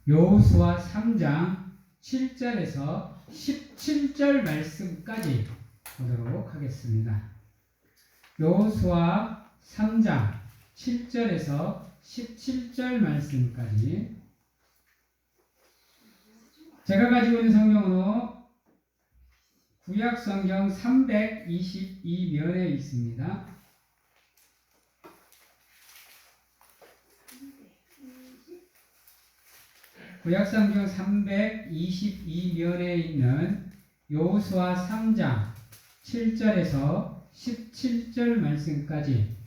여호수아 3장 7절에서 17절 말씀까지 보도록 하겠습니다. 여호수아 3장 7절에서 17절 말씀까지 제가 가지고 있는 성경으로 구약 성경 322면에 있습니다. 구약성경 322면에 있는 여호수아 3장 7절에서 17절 말씀까지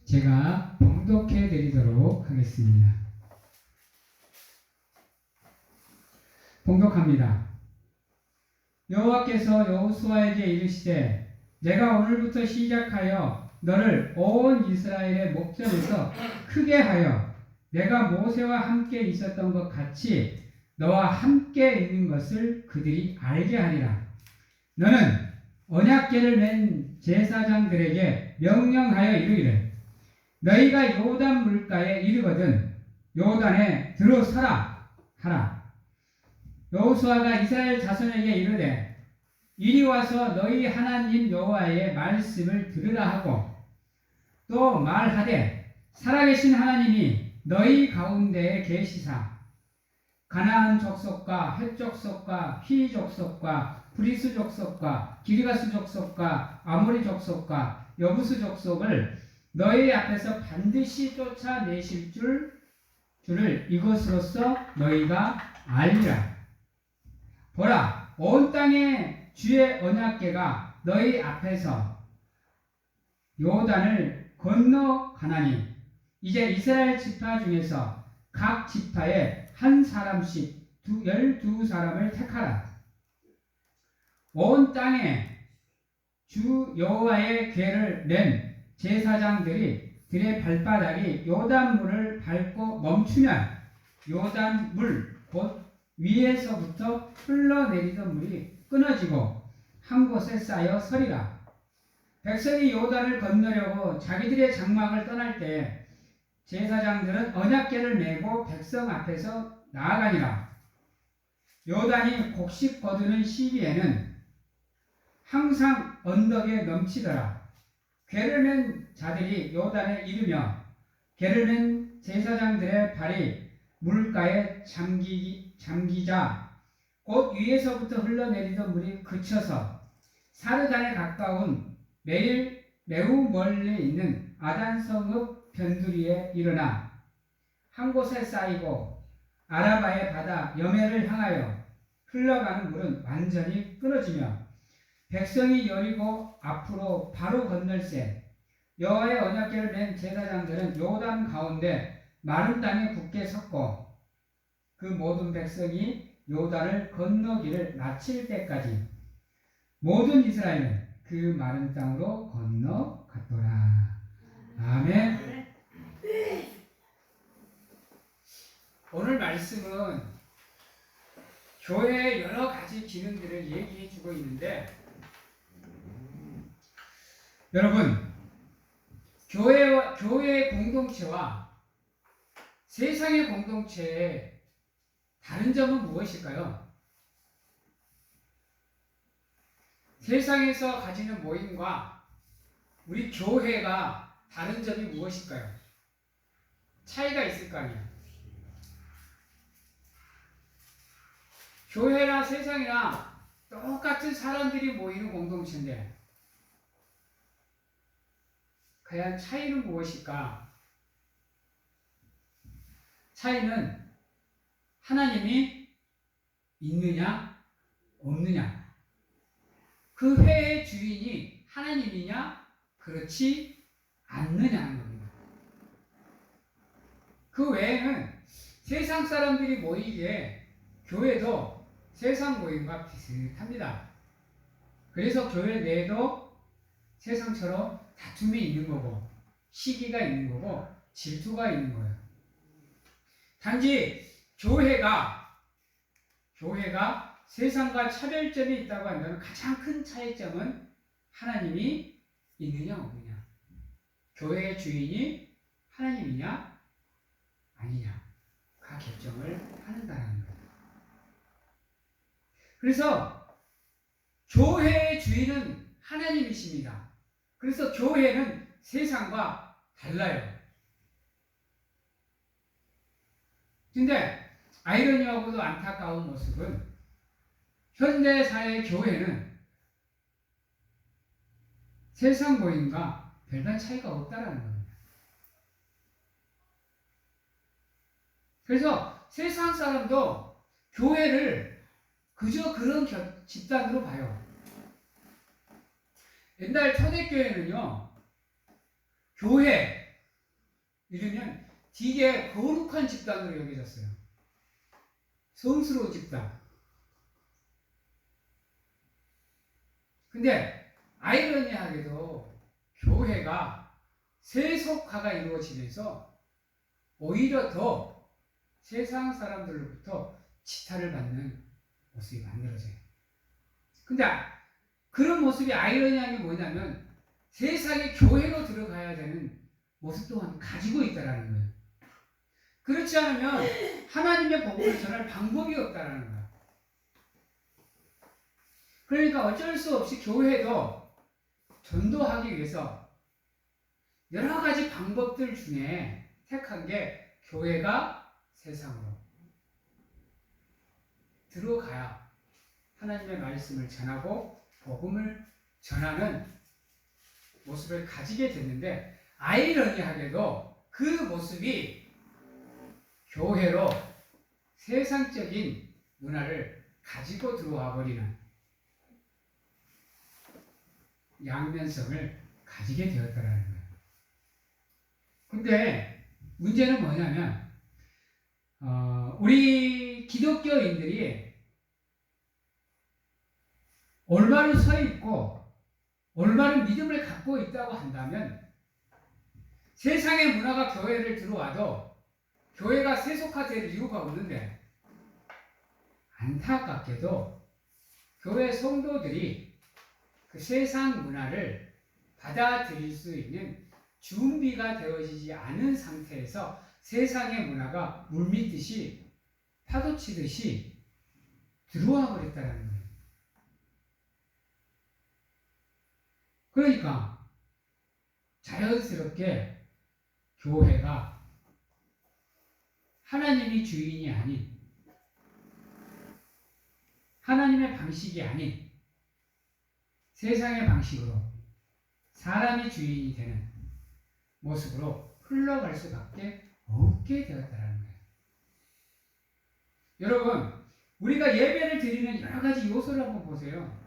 제가 봉독해 드리도록 하겠습니다. 봉독합니다. 여호와께서 여호수아에게 이르시되 내가 오늘부터 시작하여 너를 온 이스라엘의 목전에서 크게 하여 내가 모세와 함께 있었던 것 같이 너와 함께 있는 것을 그들이 알게 하리라. 너는 언약궤를 맨 제사장들에게 명령하여 이르기를 너희가 요단 물가에 이르거든 요단에 들어서라 하라. 여호수아가 이스라엘 자손에게 이르되 이리 와서 너희 하나님 여호와의 말씀을 들으라 하고 또 말하되 살아계신 하나님이 너희 가운데에 계시사 가나안 족속과 헷 족속과 히 족속과 브리스 족속과 기르가스 족속과 아모리 족속과 여부스 족속을 너희 앞에서 반드시 쫓아내실 줄을 이것으로써 너희가 알리라. 보라, 온 땅에 주의 언약궤가 너희 앞에서 요단을 건너가나니 이제 이스라엘 지파 중에서 각 지파에 한 사람씩 12사람을 택하라. 온 땅에 주 여호와의 궤를 낸 제사장들이 들의 발바닥이 요단물을 밟고 멈추면 요단물 곧 위에서부터 흘러내리던 물이 끊어지고 한 곳에 쌓여 서리라. 백성이 요단을 건너려고 자기들의 장막을 떠날 때 제사장들은 언약궤를 메고 백성 앞에서 나아가니라. 요단이 곡식 거두는 시기에는 항상 언덕에 넘치더라. 궤를 맨 자들이 요단에 이르며 궤를 맨 제사장들의 발이 물가에 잠기자 곧 위에서부터 흘러내리던 물이 그쳐서 사르단에 가까운 매우 멀리 있는 아단성읍 변두리에 일어나 한 곳에 쌓이고 아라바의 바다 여매를 향하여 흘러가는 물은 완전히 끊어지며 백성이 여리고 앞으로 바로 건널새 여호와의 언약궤를 맨 제사장들은 요단 가운데 마른 땅에 굳게 섰고 그 모든 백성이 요단을 건너기를 마칠 때까지 모든 이스라엘은 그 마른 땅으로 건너갔더라. 아멘. 오늘 말씀은 교회의 여러 가지 기능들을 얘기해 주고 있는데 여러분 교회의 공동체와 세상의 공동체의 다른 점은 무엇일까요? 세상에서 가지는 모임과 우리 교회가 다른 점이 무엇일까요? 차이가 있을 거 아니에요. 교회나 세상이나 똑같은 사람들이 모이는 공동체인데 과연 차이는 무엇일까? 차이는 하나님이 있느냐 없느냐, 그 회의 주인이 하나님이냐 그렇지 않느냐 하는 겁니다. 그 외에는 세상 사람들이 모이기에 교회도 세상 모임과 비슷합니다. 그래서 교회 내에도 세상처럼 다툼이 있는 거고 시기가 있는 거고 질투가 있는 거예요. 단지 교회가 세상과 차별점이 있다고 한다면 가장 큰 차이점은 하나님이 있느냐 없느냐, 교회의 주인이 하나님이냐 아니냐, 결정을 하는다는 거예요. 그래서 교회의 주인은 하나님이십니다. 그래서 교회는 세상과 달라요. 근데 아이러니하고도 안타까운 모습은 현대사의 교회는 세상 모임과 별반 차이가 없다라는 겁니다. 그래서 세상 사람도 교회를 그저 그런 집단으로 봐요. 옛날 초대교회는요, 교회 이러면 되게 거룩한 집단으로 여겨졌어요. 성스러운 집단. 근데 아이러니하게도 교회가 세속화가 이루어지면서 오히려 더 세상 사람들로부터 지탄을 받는 모습이 만들어져요. 근데 그런 모습이 아이러니한 게 뭐냐면 세상의 교회로 들어가야 되는 모습 또한 가지고 있다는 거예요. 그렇지 않으면 하나님의 복음을 전할 방법이 없다는 거예요. 그러니까 어쩔 수 없이 교회도 전도하기 위해서 여러 가지 방법들 중에 택한 게 교회가 세상으로 들어가야 하나님의 말씀을 전하고 복음을 전하는 모습을 가지게 됐는데, 아이러니하게도 그 모습이 교회로 세상적인 문화를 가지고 들어와 버리는 양면성을 가지게 되었다는 거예요. 근데 문제는 뭐냐면 우리 기독교인들이 올바로 서 있고 올바른 믿음을 갖고 있다고 한다면 세상의 문화가 교회를 들어와도 교회가 세속화될 이유가 없는데, 안타깝게도 교회 성도들이 그 세상 문화를 받아들일 수 있는 준비가 되어지지 않은 상태에서 세상의 문화가 물밀듯이 파도치듯이 들어와 버렸다는 거예요. 그러니까 자연스럽게 교회가 하나님이 주인이 아닌, 하나님의 방식이 아닌 세상의 방식으로 사람이 주인이 되는 모습으로 흘러갈 수밖에 없게 되었다는 거예요. 여러분, 우리가 예배를 드리는 여러 가지 요소를 한번 보세요.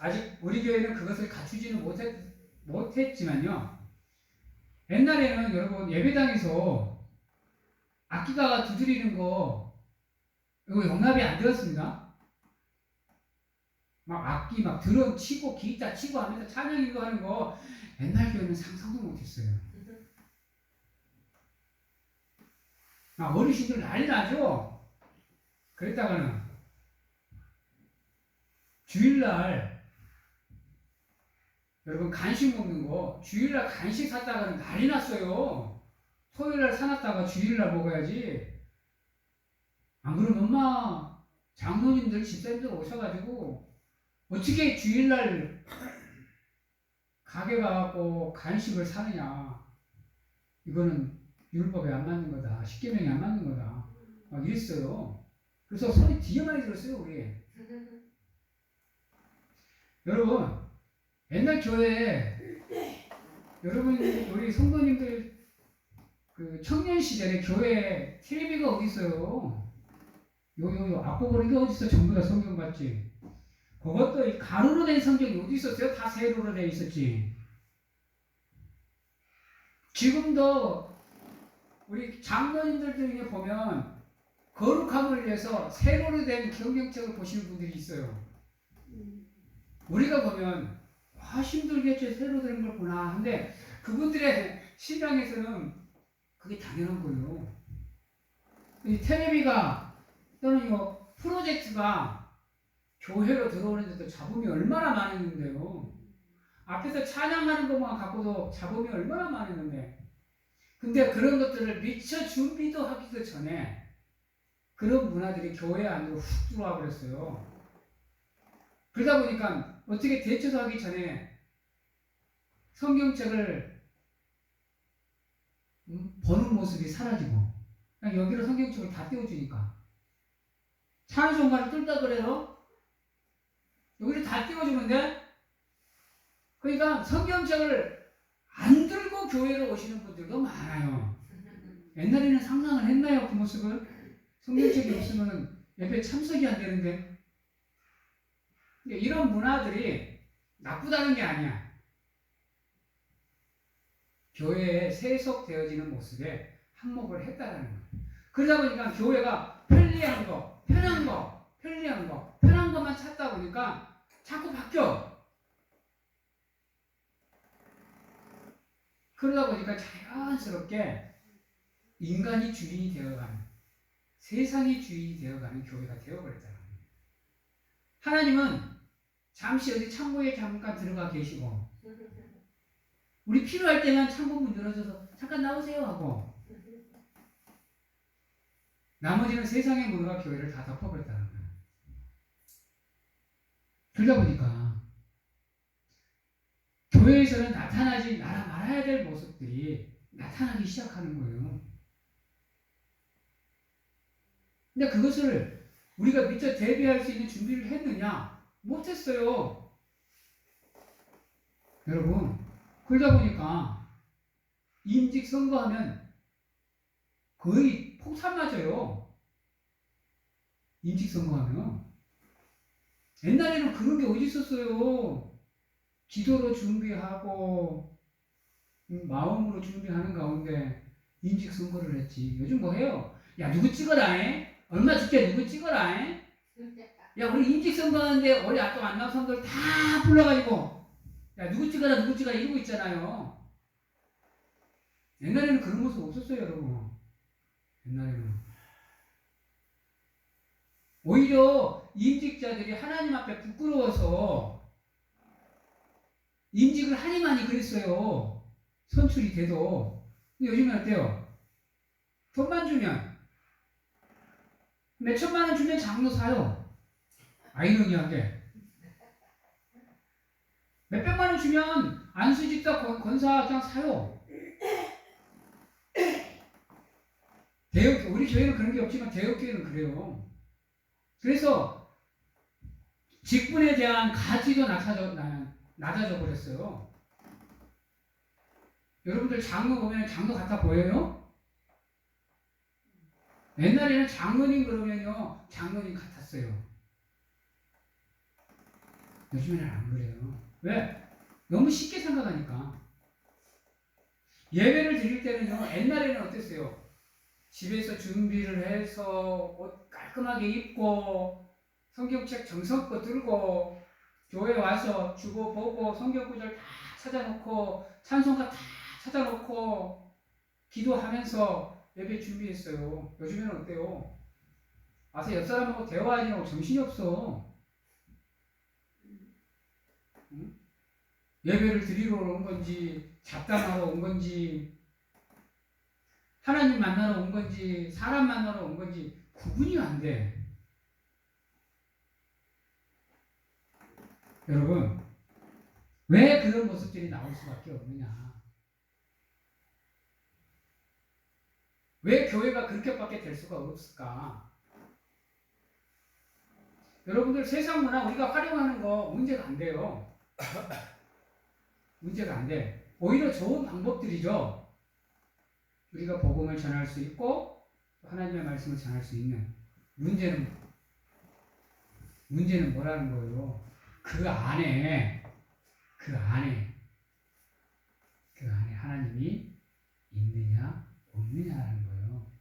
아직 우리 교회는 그것을 갖추지는 못했지만요. 옛날에는 여러분 예배당에서 악기가 두드리는 거 이거 용납이 안 되었습니다. 막 악기 막 드럼 치고 기타 치고 하면서 찬양 인도하는 거 옛날 교회는 상상도 못했어요. 막 어르신들 난리 나죠. 그랬다가는 주일날 여러분 간식 먹는 거 주일날 간식 샀다가는 난리 났어요. 토요일날 사놨다가 주일날 먹어야지. 안 그러면 엄마 장로님들 집사님들 오셔가지고 어떻게 주일날 가게 가고 간식을 사느냐. 이거는 율법에 안 맞는 거다. 십계명에 안 맞는 거다. 막 이랬어요. 그래서 소리 되게 많이 들었어요, 우리. 여러분, 옛날 교회에 여러분 우리 성도님들 그 청년 시절에 교회에 텔레비가 어디 있어요? 요 앞부분 이게 어디 있어? 전부 다 성경 같지. 그것도 이 가로로 된 성경이 어디 있었어요? 다 세로로 돼 있었지. 지금도 우리 장로님들 중에 보면 거룩함을 위해서 세로로 된 성경책을 보시는 분들이 있어요. 우리가 보면 힘들겠지 세로 된 걸 보나. 근데 그분들의 신앙에서는 그게 당연한 거예요. 이 텔레비가 또는 이 프로젝트가 교회로 들어오는데도 잡음이 얼마나 많았는데요. 앞에서 찬양하는 것만 갖고도 잡음이 얼마나 많았는데, 근데 그런 것들을 미처 준비도 하기도 전에 그런 문화들이 교회 안으로 훅 들어와 버렸어요. 그러다 보니까 어떻게 대처도 하기 전에 성경책을 보는 모습이 사라지고 그냥 여기로 성경책을 다 띄워주니까 찬송가를 뚫다 그래요. 여기를 다 띄워주는데 그러니까 성경책을 안 들고 교회로 오시는 분들도 많아요. 옛날에는 상상을 했나요? 그 모습을? 성경책이 없으면 예배 참석이 안 되는데 이런 문화들이 나쁘다는 게 아니야. 교회에 세속되어지는 모습에 한몫을 했다는 거예요. 그러다 보니까 교회가 편리한 거, 편한 것만 찾다 보니까 자꾸 바뀌어. 그러다 보니까 자연스럽게 인간이 주인이 되어가는, 세상이 주인이 되어가는 교회가 되어버렸다는 거예요. 하나님은 잠시 어디 창고에 잠깐 들어가 계시고 우리 필요할 때만 창고 문 열어줘서 잠깐 나오세요 하고 나머지는 세상의 문화가 교회를 다 덮어버렸다는 거예요. 그러다 보니까 교회에서는 나타나지 말아야 될 모습들이 나타나기 시작하는 거예요. 근데 그것을 우리가 미처 대비할 수 있는 준비를 했느냐? 못했어요. 여러분, 그러다 보니까 임직 선거하면 거의 폭탄 맞아요. 임직 선거하면. 옛날에는 그런 게 어디 있었어요. 기도로 준비하고 마음으로 준비하는 가운데 임직 선거를 했지. 요즘 뭐 해요? 야, 누구 찍어라 해? 얼마 줄게 누구 찍어라 해? 야, 우리 임직 선거하는데 우리 아까 안 나온 사람들 다 불러가지고 야, 누구 찍어라 이러고 있잖아요. 옛날에는 그런 모습 없었어요, 여러분. 옛날에는. 오히려 임직자들이 하나님 앞에 부끄러워서 임직을 하니만이 그랬어요. 선출이 돼도. 근데 요즘은 어때요? 돈만 주면 몇 천만 원 주면 장로 사요. 아이러니하게. 몇 백만 원 주면 안수집사 권사 그냥 사요. 우리 교회는 그런 게 없지만 대형교회는 그래요. 그래서 직분에 대한 가치도 낮아져 버렸어요. 여러분들 장로 보면 장로 같아 보여요? 옛날에는 장로님 그러면요, 장로님 같았어요. 요즘에는 안 그래요. 왜? 너무 쉽게 생각하니까. 예배를 드릴 때는요, 옛날에는 어땠어요? 집에서 준비를 해서 옷 깔끔하게 입고 성경책 정성껏 들고 교회 와서 주보 보고 성경 구절 다 찾아놓고 찬송가 다 찾아놓고 기도하면서 예배 준비했어요. 요즘에는 어때요? 와서 옆 사람하고 대화하느라고 정신이 없어. 응? 예배를 드리러 온 건지 잡담하러 온 건지 하나님 만나러 온 건지 사람 만나러 온 건지 구분이 안 돼. 여러분, 왜 그런 모습들이 나올 수밖에 없느냐? 왜 교회가 그렇게밖에 될 수가 없을까? 여러분들 세상 문화 우리가 활용하는 거 문제가 안 돼요. 문제가 안 돼. 오히려 좋은 방법들이죠. 우리가 복음을 전할 수 있고 하나님의 말씀을 전할 수 있는. 문제는 뭐라는 거예요? 그 안에 하나님이 있느냐 없느냐라는 거예요.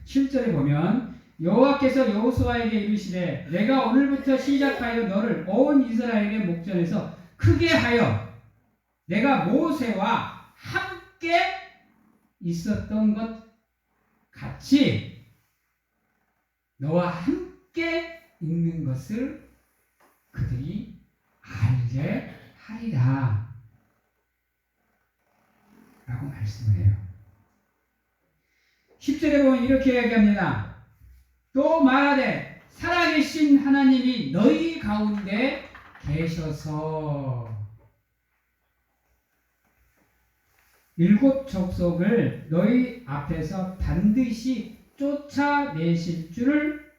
7절에 보면 여호와께서 여호수아에게 이르시되 내가 오늘부터 시작하여 너를 온 이스라엘의 목전에서 크게 하여 내가 모세와 함께 있었던 것 같이 너와 함께 있는 것을 그들이 알게 하리라. 라고 말씀을 해요. 10절에 보면 이렇게 얘기합니다. 또 말하되 살아계신 하나님이 너희 가운데 계셔서 일곱 족속을 너희 앞에서 반드시 쫓아내실 줄을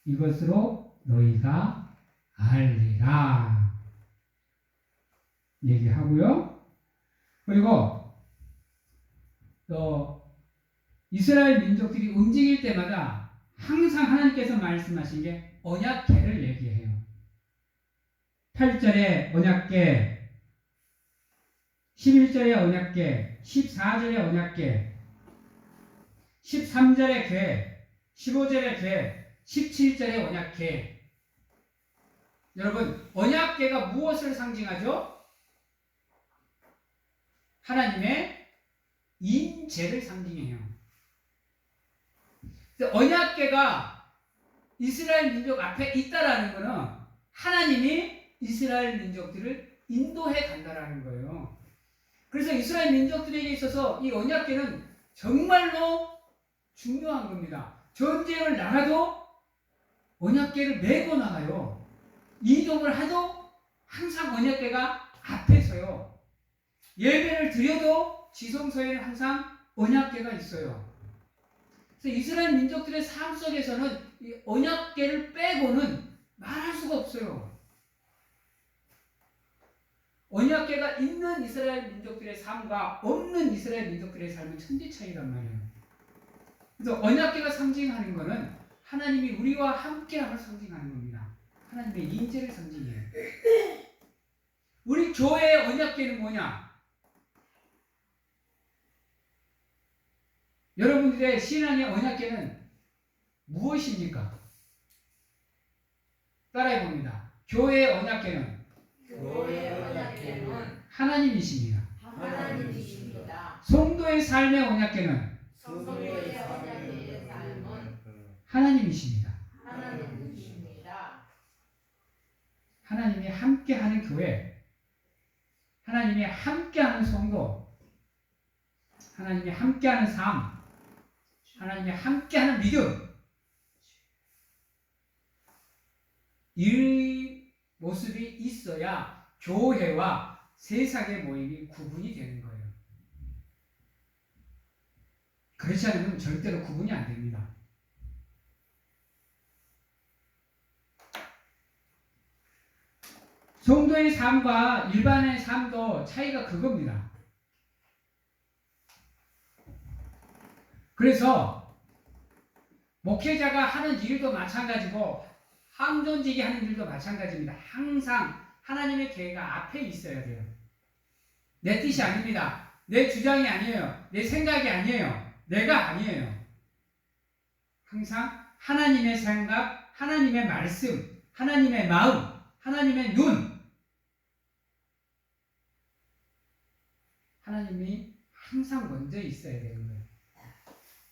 이것으로 너희가 알리라 얘기하고요. 그리고 또 이스라엘 민족들이 움직일 때마다 항상 하나님께서 말씀하신 게 언약궤를 얘기해요. 8절에 언약궤, 11절에 언약궤, 14절에 언약궤, 13절에 궤, 15절에 궤, 17절에 언약궤. 여러분, 언약궤가 무엇을 상징하죠? 하나님의 인재를 상징해요. 언약궤가 이스라엘 민족 앞에 있다라는 것은 하나님이 이스라엘 민족들을 인도해 간다라는 거예요. 그래서 이스라엘 민족들에게 있어서 이 언약궤는 정말로 중요한 겁니다. 전쟁을 나가도 언약궤를 메고 나가요. 이동을 해도 항상 언약궤가 앞에 서요. 예배를 드려도 지성소에는 항상 언약궤가 있어요. 그래서 이스라엘 민족들의 삶 속에서는 이 언약궤를 빼고는 말할 수가 없어요. 언약궤가 있는 이스라엘 민족들의 삶과 없는 이스라엘 민족들의 삶은 천지 차이란 말이에요. 그래서 언약궤가 상징하는 것은 하나님이 우리와 함께함을 상징하는 겁니다. 하나님의 인재를 상징해요. 우리 교회의 언약궤는 뭐냐? 여러분들의 신앙의 언약궤는 무엇입니까? 따라해봅니다. 교회의 언약궤는 하나님이십니다. 성도의 삶의 언약궤는 하나님이십니다. 하나님이 함께하는 교회, 하나님이 함께하는 성도, 하나님이 함께하는 삶, 하나님이 함께하는 믿음, 이 모습이 있어야 교회와 세상의 모임이 구분이 되는 거예요. 그렇지 않으면 절대로 구분이 안 됩니다. 성도의 삶과 일반의 삶도 차이가 그겁니다. 그래서 목회자가 하는 일도 마찬가지고 항존직이 하는 일도 마찬가지입니다. 항상 하나님의 계획가 앞에 있어야 돼요. 내 뜻이 아닙니다. 내 주장이 아니에요. 내 생각이 아니에요. 내가 아니에요. 항상 하나님의 생각, 하나님의 말씀, 하나님의 마음, 하나님의 눈, 하나님이 항상 먼저 있어야 되는 거예요.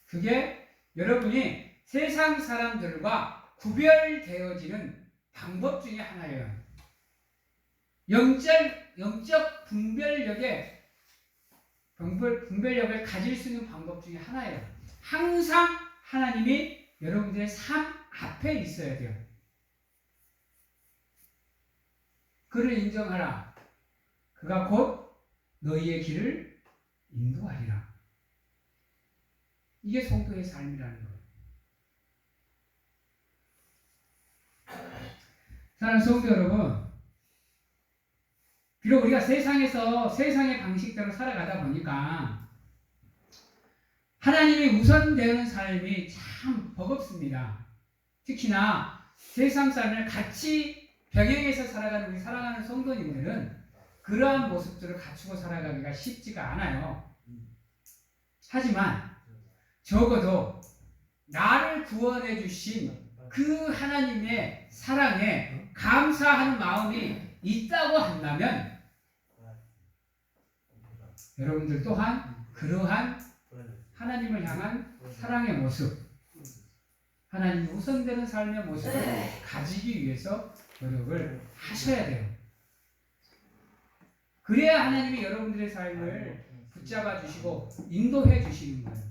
그게 여러분이 세상 사람들과 구별되어지는 방법 중에 하나예요. 영적 분별력을 가질 수 있는 방법 중에 하나예요. 항상 하나님이 여러분들의 삶 앞에 있어야 돼요. 그를 인정하라. 그가 곧 너희의 길을 인도하리라. 이게 성도의 삶이라는 거예요. 사랑하는 성도 여러분, 비록 우리가 세상에서 세상의 방식대로 살아가다 보니까 하나님이 우선되는 삶이 참 버겁습니다. 특히나 세상 삶을 같이 병행해서 살아가는 우리 사랑하는 성도님들은 그러한 모습들을 갖추고 살아가기가 쉽지가 않아요. 하지만 적어도 나를 구원해 주신 그 하나님의 사랑에 감사하는 마음이 있다고 한다면 여러분들 또한 그러한 하나님을 향한 사랑의 모습, 하나님이 우선되는 삶의 모습을 가지기 위해서 노력을 하셔야 돼요. 그래야 하나님이 여러분들의 삶을 붙잡아 주시고 인도해 주시는 거예요.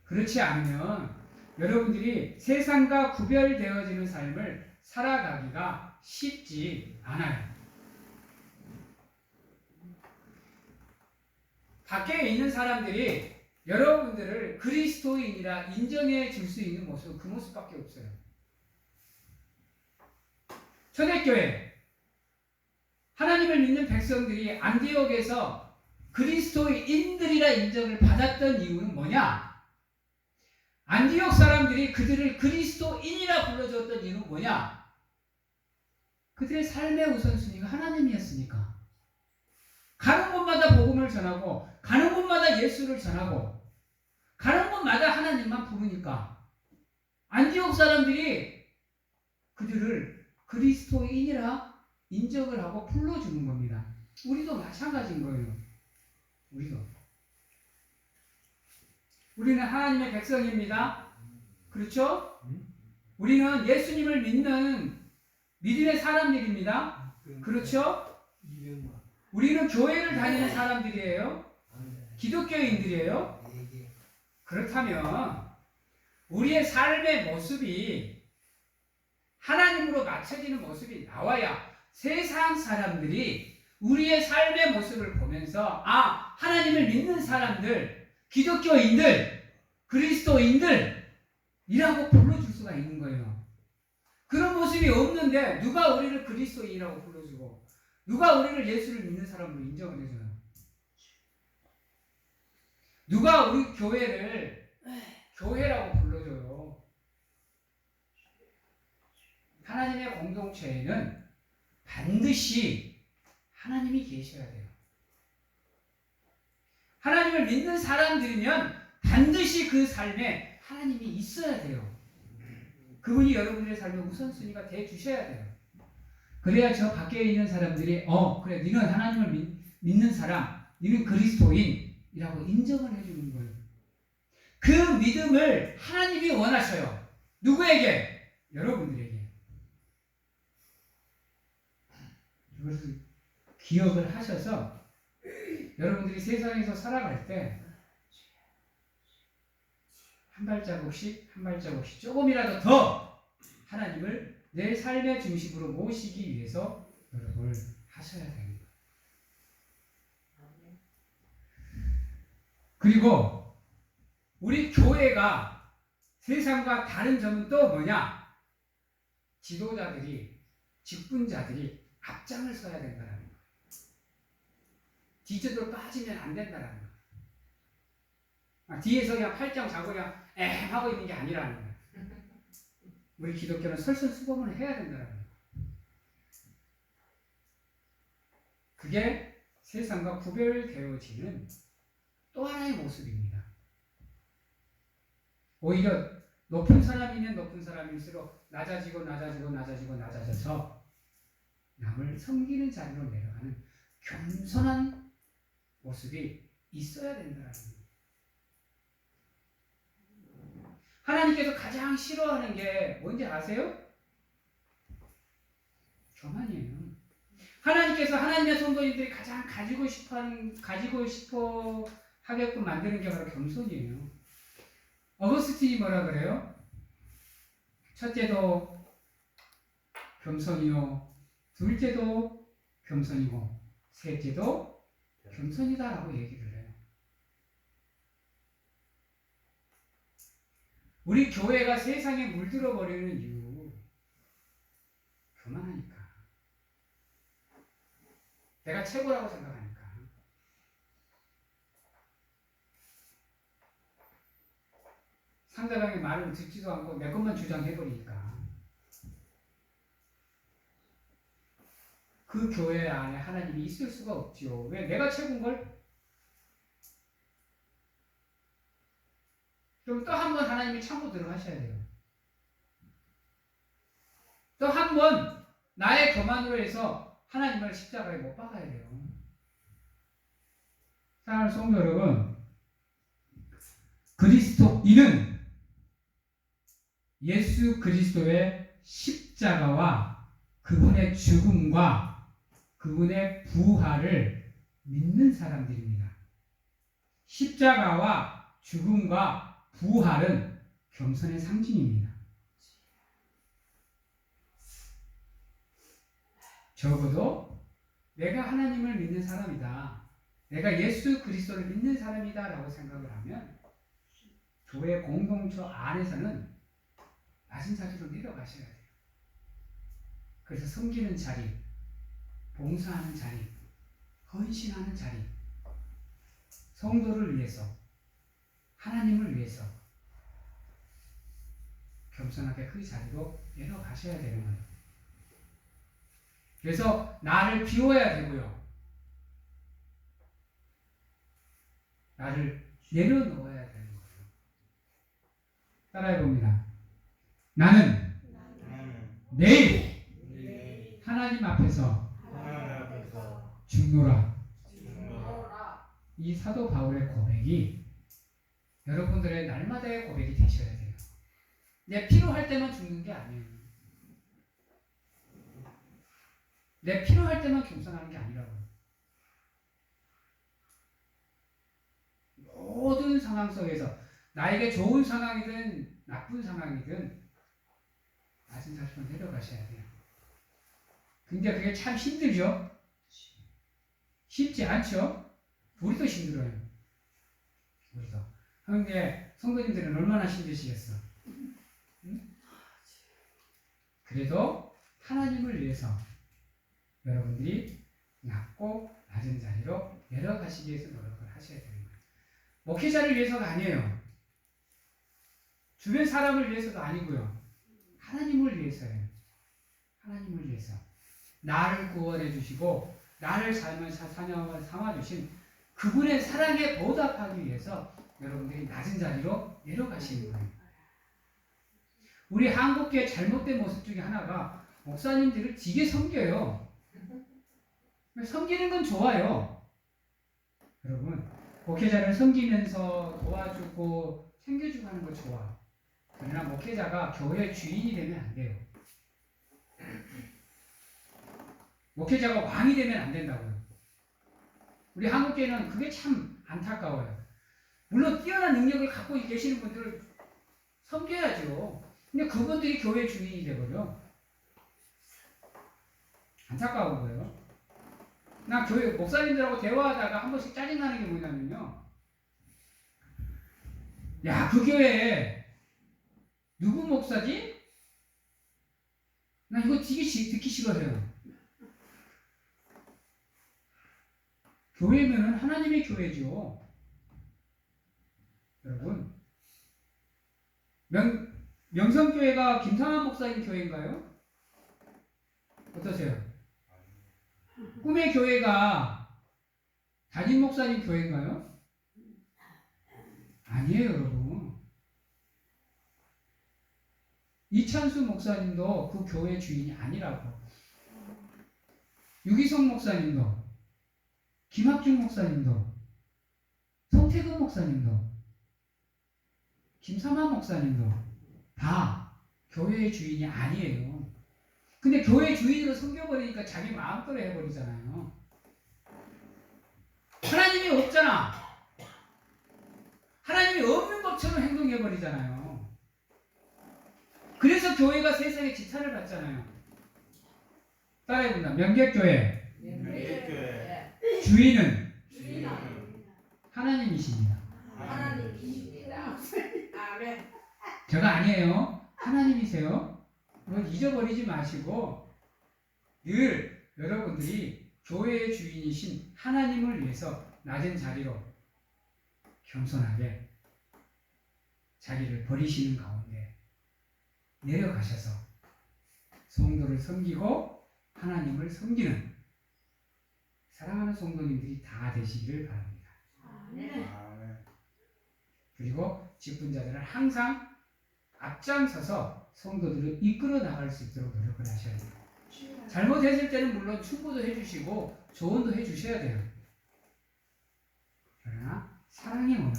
그렇지 않으면 여러분들이 세상과 구별되어지는 삶을 살아가기가 쉽지 않아요. 밖에 있는 사람들이 여러분들을 그리스도인이라 인정해 줄 수 있는 모습은 그 모습밖에 없어요. 초대교회 하나님을 믿는 백성들이 안디옥에서 그리스도인들이라 인정을 받았던 이유는 뭐냐? 안디옥 사람들이 그들을 그리스도인이라 불러줬던 이유는 뭐냐? 그들의 삶의 우선순위가 하나님이었으니까. 가는 곳마다 복음을 전하고 가는 곳마다 예수를 전하고 가는 곳마다 하나님만 부르니까 안디옥 사람들이 그들을 그리스도인이라 인정을 하고 불러주는 겁니다. 우리도 마찬가지인 거예요. 우리는 하나님의 백성입니다. 그렇죠? 우리는 예수님을 믿는 믿음의 사람들입니다. 그렇죠? 우리는 교회를 다니는 사람들이에요. 기독교인들이에요. 그렇다면 우리의 삶의 모습이 하나님으로 맞춰지는 모습이 나와야 세상 사람들이 우리의 삶의 모습을 보면서 아, 하나님을 믿는 사람들, 기독교인들, 그리스도인들 이라고 불러줄 수가 있는 거예요. 그런 모습이 없는데 누가 우리를 그리스도인이라고 불러주고 누가 우리를 예수를 믿는 사람으로 인정을 해줘요? 누가 우리 교회를 교회라고 불러줘요? 하나님의 공동체에는 반드시 하나님이 계셔야 돼요. 하나님을 믿는 사람들이면 반드시 그 삶에 하나님이 있어야 돼요. 그분이 여러분들의 삶의 우선순위가 돼 주셔야 돼요. 그래야 저 밖에 있는 사람들이 그래 너는 하나님을 믿는 사람, 너는 그리스도인이라고 인정을 해주는 거예요. 그 믿음을 하나님이 원하셔요. 누구에게? 여러분들에게. 이것을 기억을 하셔서 여러분들이 세상에서 살아갈 때 한 발자국씩 조금이라도 더 하나님을 내 삶의 중심으로 모시기 위해서 노력을 하셔야 됩니다. 그리고 우리 교회가 세상과 다른 점은 또 뭐냐? 지도자들이, 직분자들이 앞장을 서야 된다는 거예요. 뒤쪽으로 빠지면 안 된다는 거예요. 뒤에서 그냥 팔짱 잡고 그냥 하고 있는 게 아니라는 거예요. 우리 기독교는 설설수범을 해야 된다는 거예요. 그게 세상과 구별되어지는 또 하나의 모습입니다. 오히려 높은 사람이면 높은 사람일수록 낮아져서 남을 섬기는 자리로 내려가는 겸손한 모습이 있어야 된다는 거예요. 하나님께서 가장 싫어하는 게 뭔지 아세요? 교만이에요. 하나님께서 하나님의 성도님들이 가장 가지고 싶어 하게끔 만드는 게 바로 겸손이에요. 어거스틴이 뭐라 그래요? 첫째도 겸손이요, 둘째도 겸손이고, 셋째도 겸손이다라고 얘기를 해요. 우리 교회가 세상에 물들어 버리는 이유, 교만하니까. 내가 최고라고 생각하니까. 상대방의 말을 듣지도 않고 내 것만 주장해버리니까. 그 교회 안에 하나님이 있을 수가 없지요. 왜? 내가 최고인걸? 그럼 또 한 번 하나님이 참고 들어가셔야 돼요. 또 한 번 나의 교만으로 해서 하나님을 십자가에 못 박아야 돼요. 사랑하는 성도 여러분, 그리스도인은 예수 그리스도의 십자가와 그분의 죽음과 그분의 부활을 믿는 사람들입니다. 십자가와 죽음과 부활은 겸손의 상징입니다. 적어도 내가 하나님을 믿는 사람이다, 내가 예수 그리스도를 믿는 사람이다 라고 생각을 하면 교회 공동체 안에서는 낮은 자리로 내려가셔야 돼요. 그래서 섬기는 자리, 봉사하는 자리, 헌신하는 자리, 성도를 위해서, 하나님을 위해서 겸손하게 그 자리로 내려가셔야 되는 거예요. 그래서 나를 비워야 되고요, 나를 내려놓아야 되는 거예요. 따라해봅니다. 나는 내일 하나님 앞에서 죽노라. 이 사도 바울의 고백이 여러분들의 날마다의 고백이 되셔야 돼요. 내 필요할 때만 죽는 게 아니에요. 내 필요할 때만 겸손하는 게 아니라고요. 모든 상황 속에서 나에게 좋은 상황이든 나쁜 상황이든 낮은 자리로 내려가셔야 돼요. 근데 그게 참 힘들죠? 쉽지 않죠? 우리도 힘들어요. 우리도. 그런데 성도님들은 얼마나 힘드시겠어? 응? 그래도 하나님을 위해서 여러분들이 낮고 낮은 자리로 내려가시기 위해서 노력을 하셔야 되는 거예요. 목회자를 위해서가 아니에요. 주변 사람을 위해서도 아니고요. 하나님을 위해서예요. 하나님을 위해서. 나를 구원해 주시고 나를 삶을 사냥을 삼아주신 그분의 사랑에 보답하기 위해서 여러분들이 낮은 자리로 내려가시는 거예요. 우리 한국교회 잘못된 모습 중에 하나가 목사님들을 되게 섬겨요. 섬기는 건 좋아요. 여러분, 목회자를 섬기면서 도와주고 챙겨주고 하는 거 좋아. 그러나 목회자가 교회 주인이 되면 안 돼요. 목회자가 왕이 되면 안 된다고요. 우리 한국교회는 그게 참 안타까워요. 물론 뛰어난 능력을 갖고 계시는 분들을 섬겨야죠. 근데 그분들이 교회 주인이 되버려. 안타까운 거예요. 나 교회 목사님들하고 대화하다가 한 번씩 짜증나는 게 뭐냐면요. 야, 그 교회에 누구 목사지? 나 이거 되게 듣기 싫어해요. 교회면은 하나님의 교회죠. 여러분, 명성교회가 김상환 목사님 교회인가요? 어떠세요? 꿈의 교회가 담임 목사님 교회인가요? 아니에요, 여러분. 이찬수 목사님도 그 교회 주인이 아니라고. 유기성 목사님도, 김학중 목사님도, 성태근 목사님도, 김삼환 목사님도 다 교회의 주인이 아니에요. 근데 교회 주인으로 섬겨버리니까 자기 마음대로 해버리잖아요. 하나님이 없잖아. 하나님이 없는 것처럼 행동해버리잖아요. 그래서 교회가 세상에 지탄을 받잖아요. 따라해본다. 명계교회 주인은 하나님이십니다. 아멘. 제가 아니에요. 하나님이세요. 그걸 잊어버리지 마시고 늘 여러분들이 교회의 주인이신 하나님을 위해서 낮은 자리로 겸손하게 자기를 버리시는 가운데 내려가셔서 성도를 섬기고 하나님을 섬기는 사랑하는 성도님들이 다 되시기를 바랍니다. 그리고 직분자들은 항상 앞장서서 성도들을 이끌어 나갈 수 있도록 노력을 하셔야 돼요. 잘못했을 때는 물론 충고도 해주시고 조언도 해주셔야 돼요. 그러나 사랑의 언어로,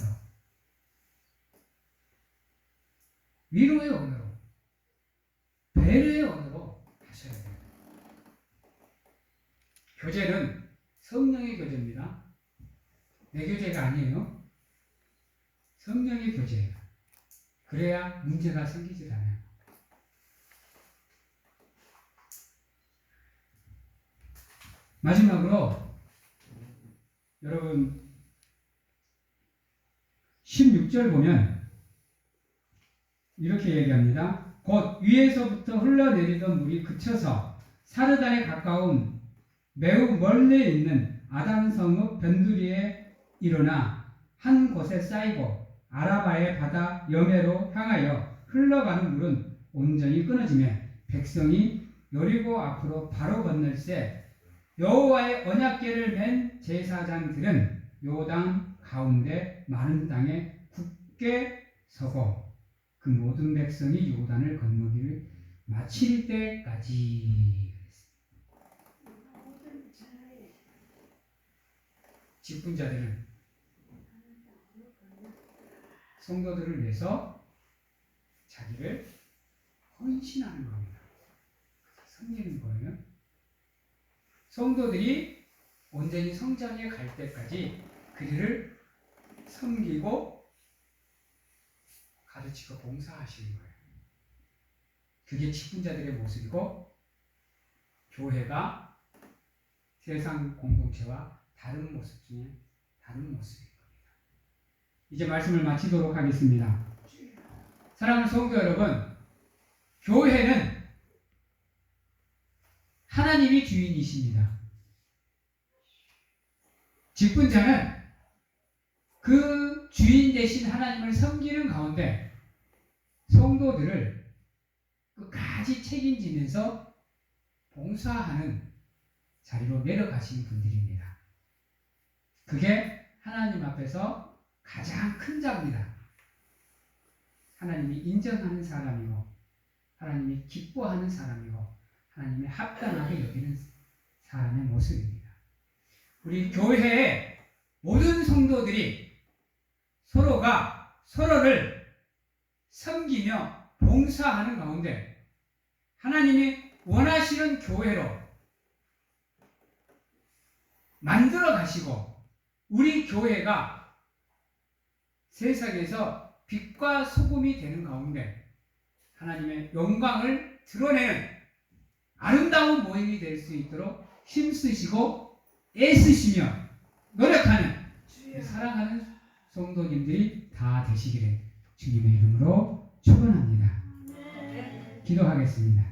위로의 언어로, 배려의 언어로 하셔야 돼요. 교제는 성령의 교제입니다. 내 교제가 아니에요. 성령의 교제예요. 그래야 문제가 생기질 않아요. 마지막으로 여러분 16절 보면 이렇게 얘기합니다. 곧 위에서부터 흘러내리던 물이 그쳐서 사르단에 가까운 매우 멀리 있는 아단성읍 변두리에 일어나 한 곳에 쌓이고 아라바의 바다 여매로 향하여 흘러가는 물은 온전히 끊어지며 백성이 여리고 앞으로 바로 건널새 여호와의 언약궤를 맨 제사장들은 요단 가운데 마른 땅에 굳게 서고 그 모든 백성이 요단을 건너기를 마칠 때까지. 직분자들은 성도들을 위해서 자기를 헌신하는 겁니다. 섬기는 거예요. 성도들이 온전히 성장해 갈 때까지 그들을 섬기고 가르치고 봉사하시는 거예요. 그게 직분자들의 모습이고 교회가 세상 공동체와 다른 모습 중에 다른 모습인 겁니다. 이제 말씀을 마치도록 하겠습니다. 사랑하는 성도 여러분, 교회는 하나님이 주인이십니다. 직분자는 그 주인 대신 하나님을 섬기는 가운데 성도들을 끝까지 책임지면서 봉사하는 자리로 내려가신 분들입니다. 그게 하나님 앞에서 가장 큰 자입니다. 하나님이 인정하는 사람이고 하나님이 기뻐하는 사람이고 하나님이 합당하게 여기는 사람의 모습입니다. 우리 교회의 모든 성도들이 서로가 서로를 섬기며 봉사하는 가운데 하나님이 원하시는 교회로 만들어 가시고 우리 교회가 세상에서 빛과 소금이 되는 가운데 하나님의 영광을 드러내는 아름다운 모임이 될 수 있도록 힘쓰시고 애쓰시며 노력하는 사랑하는 성도님들이 다 되시기를 주님의 이름으로 축원합니다. 기도하겠습니다.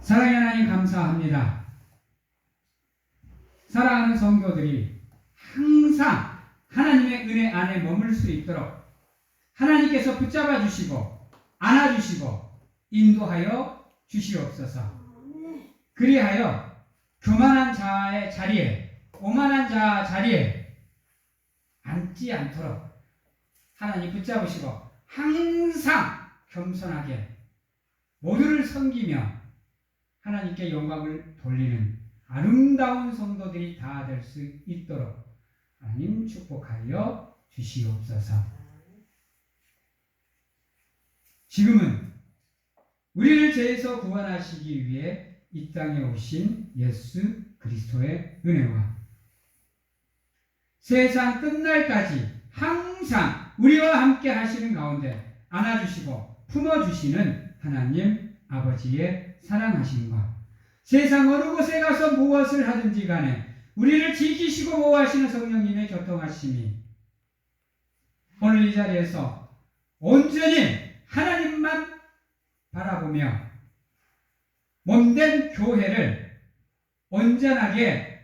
사랑의 하나님 감사합니다. 사랑하는 성도들이 항상 하나님의 은혜 안에 머물 수 있도록 하나님께서 붙잡아 주시고 안아주시고 인도하여 주시옵소서. 그리하여 교만한 자의 자리에 오만한 자 자리에 앉지 않도록 하나님 붙잡으시고 항상 겸손하게 모두를 섬기며 하나님께 영광을 돌리는 아름다운 성도들이 다 될 수 있도록 하나님 축복하여 주시옵소서. 지금은 우리를 죄에서 구원하시기 위해 이 땅에 오신 예수 그리스도의 은혜와 세상 끝날까지 항상 우리와 함께 하시는 가운데 안아주시고 품어주시는 하나님 아버지의 사랑하심과 세상 어느 곳에 가서 무엇을 하든지 간에 우리를 지키시고 보호하시는 성령님의 교통하심이 오늘 이 자리에서 온전히 하나님만 바라보며 몸된 교회를 온전하게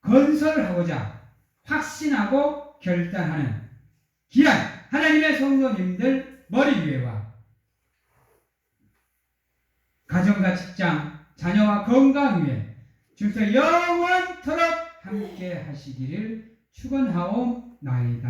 건설하고자 확신하고 결단하는 귀한 하나님의 성도님들 머리 위에와 가정과 직장, 자녀와 건강 위에 주께서 영원토록 함께 하시기를 축원하옵나이다.